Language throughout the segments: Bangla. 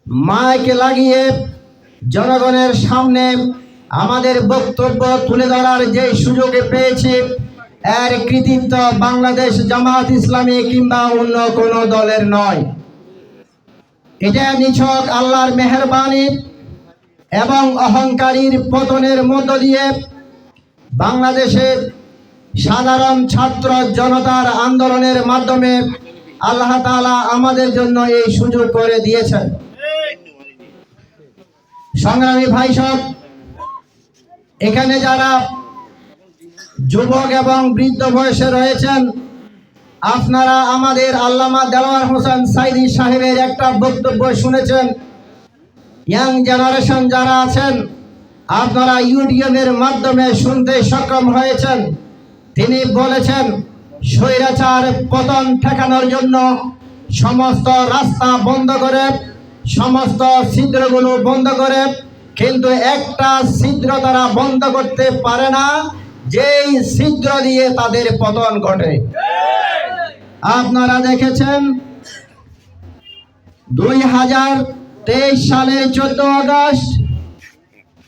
মাইক লাগিয়ে জনগণের সামনে আমাদের বক্তব্য তুলে ধরার যে সুযোগ পেয়েছি, এর কৃতিত্ব বাংলাদেশ জামাত ইসলামী কিংবা অন্য কোনো দলের নয়। এটা নিছক আল্লাহর মেহেরবানি এবং অহংকারীর পতনের মধ্য দিয়ে বাংলাদেশের সাধারণ ছাত্র জনতার আন্দোলনের মাধ্যমে আল্লাহ তাআলা আমাদের জন্য এই সুযোগ করে দিয়েছেন। সংগ্রামী ভাই সব, এখানে যারা যুবক এবং বৃদ্ধ বয়সে রয়েছেন, আপনারা আমাদের আল্লামা দেলোয়ার হোসেন সাইদি সাহেবের একটা বক্তব্য শুনেছেন। ইয়াং জেনারেশন যারা আছেন, আপনারা ইউটিউবের মাধ্যমে শুনতে সক্ষম হয়েছেন। তিনি বলেছেন, স্বৈরাচার পতন ঠেকানোর জন্য সমস্ত রাস্তা বন্ধ করে, সমস্ত ছিদ্রগুলো বন্ধ করে, কিন্তু একটা ছিদ্র তারা বন্ধ করতে পারে না, যেই ছিদ্র দিয়ে তাদের পতন ঘটে। আপনারা দেখেছেন 2023 সালের 14 আগস্ট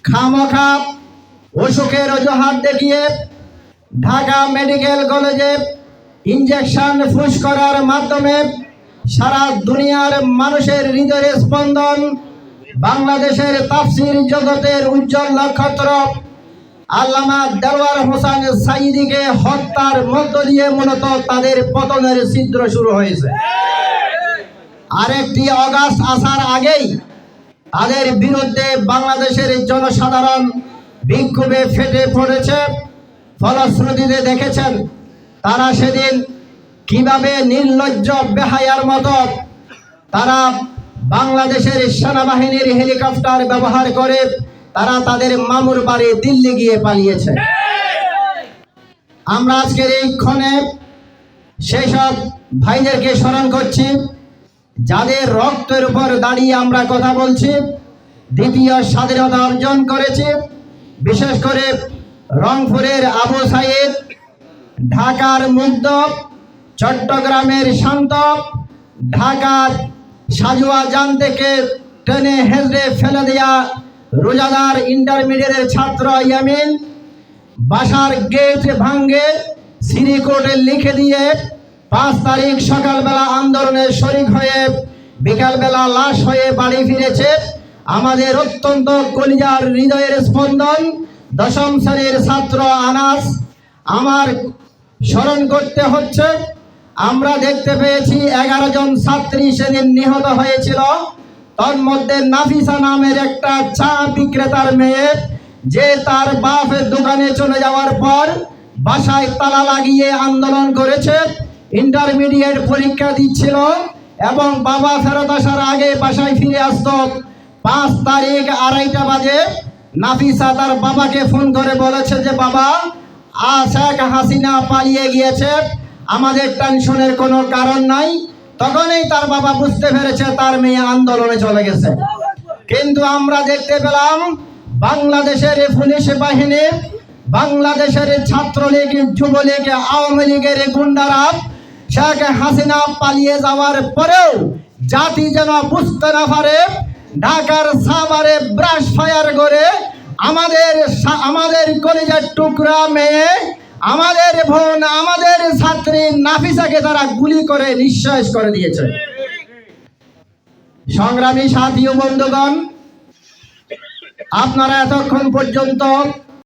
খামখা অসুখের অজুহাত দেখিয়ে ঢাকা মেডিকেল কলেজে ইনজেকশন ফুস করার মাধ্যমে সারা দুনিয়ার মানুষের হৃদয়ের স্পন্দন, বাংলাদেশের তাফসীর জগতের উজ্জ্বল নক্ষত্র আল্লামা দেলোয়ার হোসেন সাইদিকে হত্যার মধ্য দিয়ে মূলত তাদের পতনের ছিদ্র শুরু হয়েছে। আরেকটি অগাস্ট আসার আগেই তাদের বিরুদ্ধে বাংলাদেশের জনসাধারণ বিক্ষোভে ফেটে পড়েছে। ফলশ্রুতিতে দেখেছেন তারা সেদিন কিভাবে নির্লজ্জ বেহায়ার মতো তারা বাংলাদেশের সেনাবাহিনীর হেলিকপ্টার ব্যবহার করে তারা তাদের মামুর বাড়ি দিল্লি গিয়ে পালিয়েছে। আমরা আজকের এই ক্ষণে সেই সব ভাইদেরকে স্মরণ করছি যাদের রক্তের উপর দাঁড়িয়ে আমরা কথা বলছি, দ্বিতীয় স্বাধীনতা অর্জন করেছি। বিশেষ করে রংপুরের আবু সাইদ, ঢাকার মুগ্ধ, চট্টগ্রামের শান্ত, ঢাকার সাজুয়া জান থেকে ট্রেনে হেঁচড়ে ফেলে দেয়া রোজাদার ইন্টারমিডিয়েটের ছাত্র ইয়ামিন, বাসার গেট ভাঙ্গে সিরিকোর্টে লিখে দিয়ে 5 তারিখ সকালবেলা আন্দোলনে শরিক হয়ে বিকালবেলা লাশ হয়ে বাড়ি ফিরেছে আমাদের অত্যন্ত কলিজার হৃদয়ের স্পন্দন 10ম শ্রেণীর ছাত্র আনাস। আমার স্মরণ করতে হচ্ছে, আমরা দেখতে পেয়েছি 11 জন ছাত্রী সেদিন নিহত হয়েছিল। তন্মধ্যে নাফিসা নামের একটা চা বিক্রেতার মেয়ে, যে তার বাপের দোকানে চলে যাওয়ার পর বাসায় তালা লাগিয়ে আন্দোলন করেছে, ইন্টারমিডিয়েট পরীক্ষা দিচ্ছিল এবং বাবা ফেরত আসার আগে বাসায় ফিরে আসতো। 5 তারিখ 2:30 বাজে নাফিসা তার বাবাকে ফোন করে বলেছে যে বাবা, শেখ হাসিনা পালিয়ে গিয়েছে, আমাদের টেনশনের কোনো কারণ নাই। তখনই তার বাবা বুঝতে পেরেছে তার মেয়ে আন্দোলনে চলে গেছে। কিন্তু আমরা দেখতে পেলাম বাংলাদেশের পুলিশ বাহিনী, বাংলাদেশের ছাত্রলীগ, যুবলীগ, আওয়ামী লীগের গুন্ডারা শেখ হাসিনা পালিয়ে যাওয়ার পরেও জাতি যেন বুঝতে না পারে, ঢাকার সাভারে ব্রাশ ফায়ার করে আমাদের কলিজার টুকরা মেয়ে, আমাদের বোন, আমাদের ছাত্রী নাফিসাকে তারা গুলি করে নিঃশেষ করে দিয়েছে। সংগ্রামী সাথী ও বন্ধুগণ, আপনারা এতক্ষণ পর্যন্ত